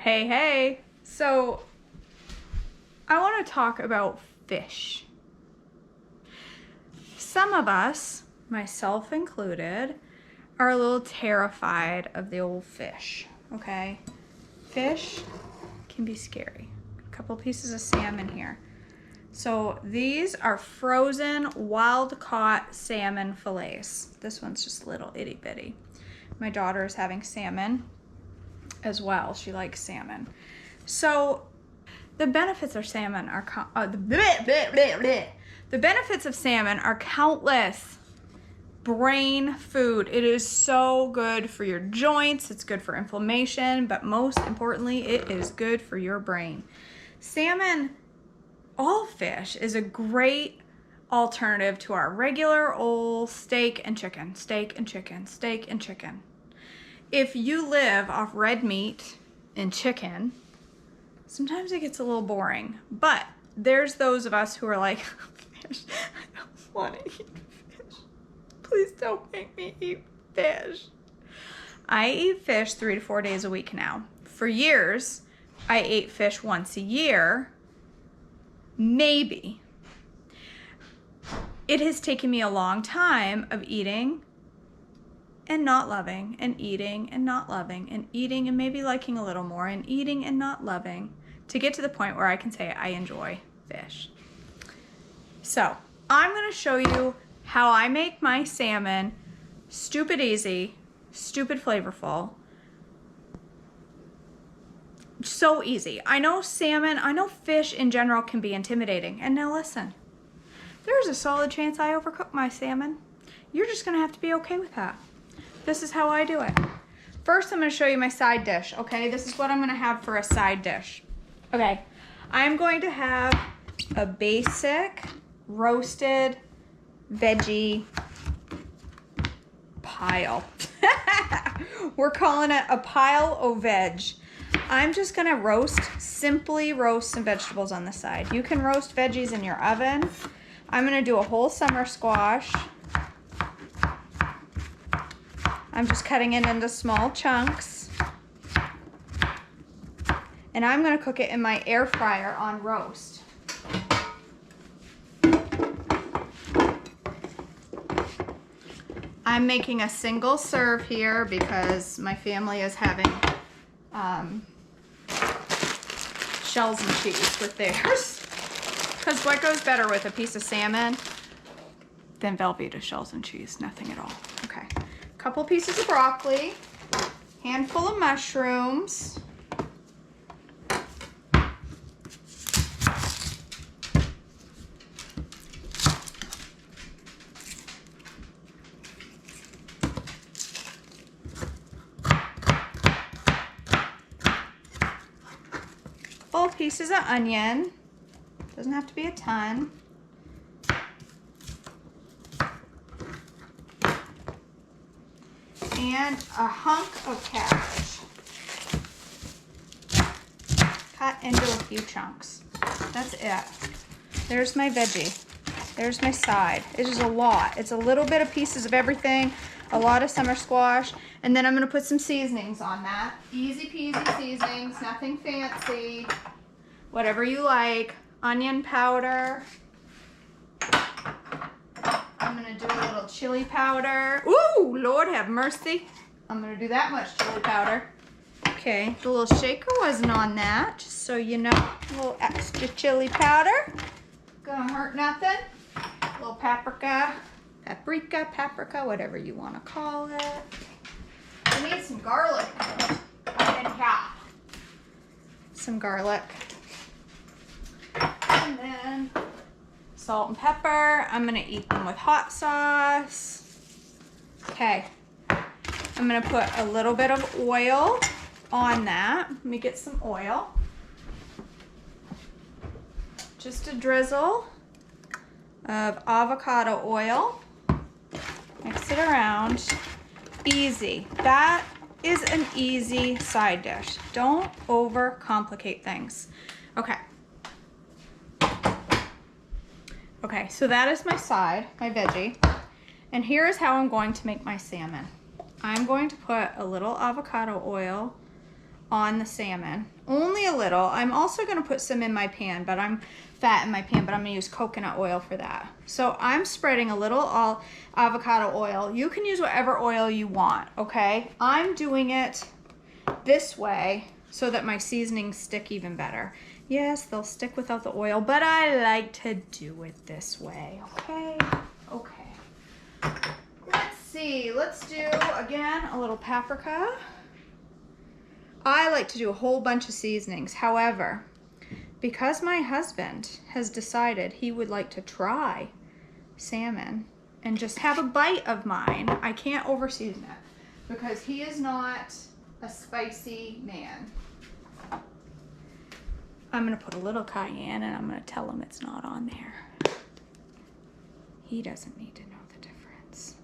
Hey, hey. So, I want to talk about fish. Some of us, myself included, are a little terrified of the old fish, okay? Fish can be scary. A couple pieces of salmon here. So these are frozen wild-caught salmon fillets. This one's just little itty bitty. My daughter is having salmon as well. She likes salmon. So the benefits of salmon are the benefits of salmon are countless. Brain food. It is so good for your joints. It's good for inflammation, but most importantly, it is good for your brain. Salmon, all fish, is a great alternative to our regular old steak and chicken, steak and chicken, steak and chicken. If you live off red meat and chicken, sometimes it gets a little boring, but there's those of us who are like, fish, I don't want to eat fish. Please don't make me eat fish. I eat fish 3 to 4 days a week now. For years, I ate fish once a year, maybe. It has taken me a long time of eating and not loving, and eating and not loving, and eating and maybe liking a little more, and eating and not loving, to get to the point where I can say I enjoy fish. So I'm going to show you how I make my salmon stupid easy, stupid flavorful. So easy. I know salmon, I know fish in general can be intimidating. And now listen, there's a solid chance I overcook my salmon. You're just going to have to be okay with that. This is how I do it. First, I'm going to show you my side dish, okay? This is what I'm going to have for a side dish. Okay, I'm going to have a basic roasted veggie pile. We're calling it a pile of veg. I'm just going to simply roast some vegetables on the side. You can roast veggies in your oven. I'm going to do a whole summer squash. I'm just cutting it into small chunks. And I'm going to cook it in my air fryer on roast. I'm making a single serve here because my family is having shells and cheese with theirs. Because what goes better with a piece of salmon than Velveeta shells and cheese? Nothing at all. Okay. Couple pieces of broccoli, handful of mushrooms, full pieces of onion. Doesn't have to be a ton. And a hunk of cabbage. Cut into a few chunks. That's it. There's my veggie. There's my side. It is a lot. It's a little bit of pieces of everything, a lot of summer squash, and then I'm going to put some seasonings on that. Easy peasy seasonings, nothing fancy. Whatever you like. Onion powder. I'm going to do a little chili powder. Ooh, Lord have mercy. I'm going to do that much chili powder. Okay, the little shaker wasn't on that, just so you know. A little extra chili powder. Gonna hurt nothing. A little paprika, whatever you want to call it. I need some garlic in here. Some garlic. And then salt and pepper. I'm gonna eat them with hot sauce. Okay, I'm gonna put a little bit of oil on that. Let me get some oil. Just a drizzle of avocado oil. Mix it around. Easy. That is an easy side dish. Don't overcomplicate things. Okay. Okay, so that is my side, my veggie. And here is how I'm going to make my salmon. I'm going to put a little avocado oil on the salmon. Only a little. I'm also gonna put some in my pan, but I'm fat in my pan, but I'm gonna use coconut oil for that. So I'm spreading a little avocado oil. You can use whatever oil you want, okay? I'm doing it this way so that my seasonings stick even better. Yes, they'll stick without the oil, but I like to do it this way, okay? Okay. Let's see, let's do, again, a little paprika. I like to do a whole bunch of seasonings. However, because my husband has decided he would like to try salmon and just have a bite of mine, I can't overseason it because he is not a spicy man. I'm gonna put a little cayenne and I'm gonna tell him it's not on there. He doesn't need to know the difference.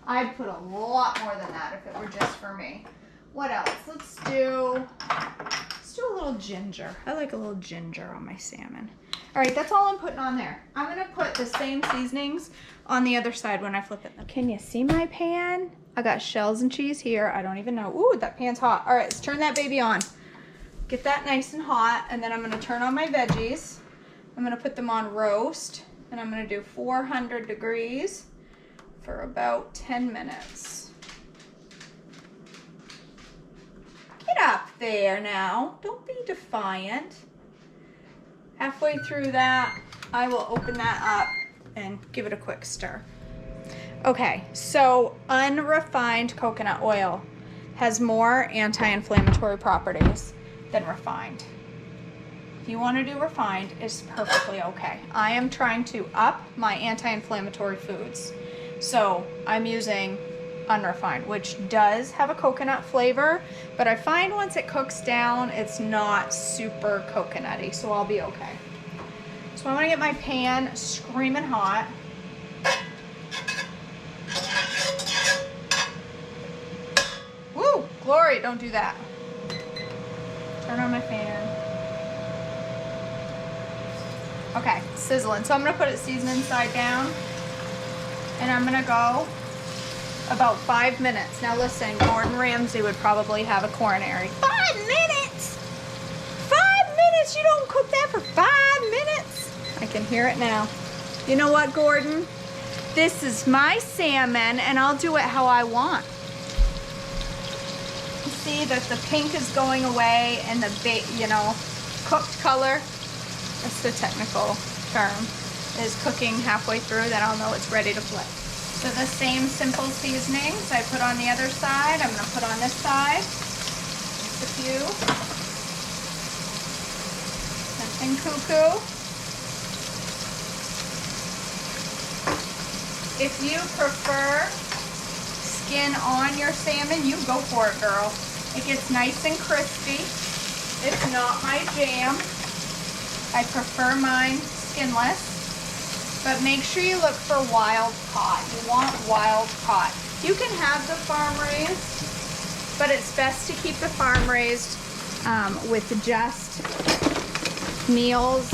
I'd put a lot more than that if it were just for me. What else? Let's do a little ginger. I like a little ginger on my salmon. All right, that's all I'm putting on there. I'm gonna put the same seasonings on the other side when I flip it. Can you see my pan? I got shells and cheese here. I don't even know. Ooh, that pan's hot. All right, let's turn that baby on. Get that nice and hot, and then I'm gonna turn on my veggies. I'm gonna put them on roast, and I'm gonna do 400 degrees for about 10 minutes. Get up there now. Don't be defiant. Halfway through that, I will open that up and give it a quick stir. Okay, so unrefined coconut oil has more anti-inflammatory properties than refined. If you want to do refined, it's perfectly okay. I am trying to up my anti-inflammatory foods. So I'm using unrefined, which does have a coconut flavor, but I find once it cooks down, it's not super coconutty, so I'll be okay. So I want to get my pan screaming hot. Woo, glory, don't do that. Turn on my fan. Okay, sizzling. So I'm gonna put it seasoning side down, and I'm gonna go about 5 minutes. Now listen, Gordon Ramsay would probably have a coronary. 5 minutes? 5 minutes? You don't cook that for 5 minutes? I can hear it now. You know what, Gordon? This is my salmon, and I'll do it how I want. You see that the pink is going away, and the cooked color, that's the technical term, is cooking halfway through. Then I'll know it's ready to flip. So the same simple seasonings I put on the other side, I'm gonna put on this side. Just a few. Nothing cuckoo. If you prefer skin on your salmon, you go for it, girl. It gets nice and crispy. It's not my jam. I prefer mine skinless. But make sure you look for wild caught. You want wild caught. You can have the farm raised, but it's best to keep the farm raised with just meals,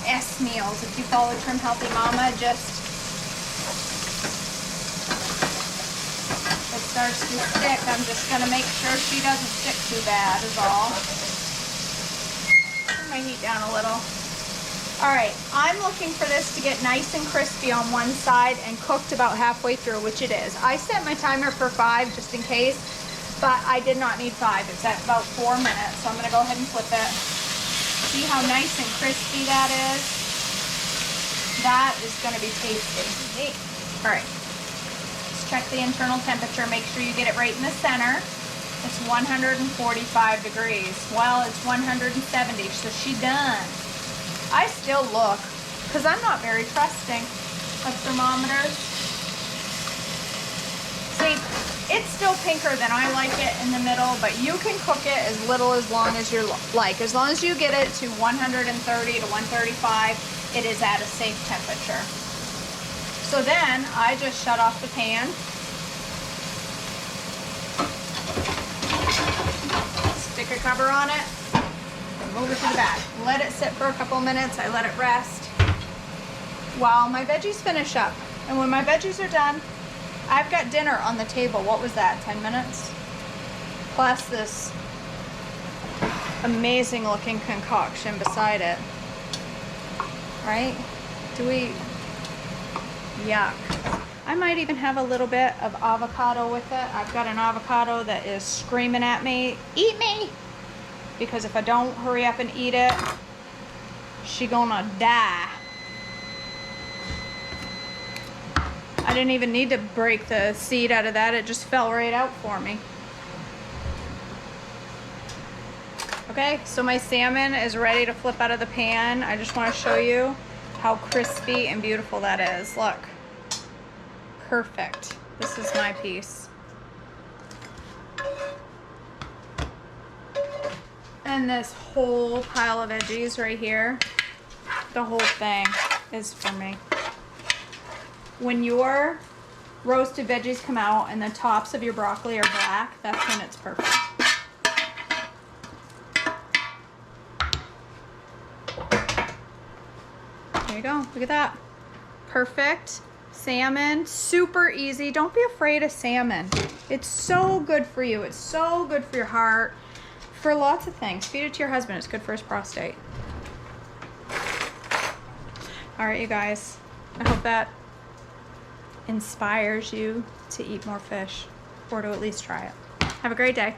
S meals. If you follow Trim Healthy Mama, it starts to stick. I'm just gonna make sure she doesn't stick too bad is all. Turn my heat down a little. All right, I'm looking for this to get nice and crispy on one side and cooked about halfway through, which it is. I set my timer for 5 just in case, but I did not need 5. It's at about 4 minutes, so I'm gonna go ahead and flip it. See how nice and crispy that is? That is gonna be tasty. All right, let's check the internal temperature. Make sure you get it right in the center. It's 145 degrees. Well, it's 170, so she done. I still look, because I'm not very trusting of thermometers. See, it's still pinker than I like it in the middle, but you can cook it as little as long as you like. As long as you get it to 130 to 135, it is at a safe temperature. So then I just shut off the pan. Stick a cover on it. Move it to the back. Let it sit for a couple minutes. I let it rest while my veggies finish up. And when my veggies are done, I've got dinner on the table. What was that, 10 minutes? Plus this amazing looking concoction beside it. Right? Yuck. I might even have a little bit of avocado with it. I've got an avocado that is screaming at me, eat me! Because if I don't hurry up and eat it, she gonna die. I didn't even need to break the seed out of that. It just fell right out for me. Okay, so my salmon is ready to flip out of the pan. I just want to show you how crispy and beautiful that is. Look. Perfect. This is my piece. And this whole pile of veggies right here, the whole thing is for me. When your roasted veggies come out and the tops of your broccoli are black, that's when it's perfect. There you go. Look at that. Perfect. Salmon. Super easy. Don't be afraid of salmon. It's so good for you. It's so good for your heart. For lots of things. Feed it to your husband. It's good for his prostate. All right, you guys. I hope that inspires you to eat more fish or to at least try it. Have a great day.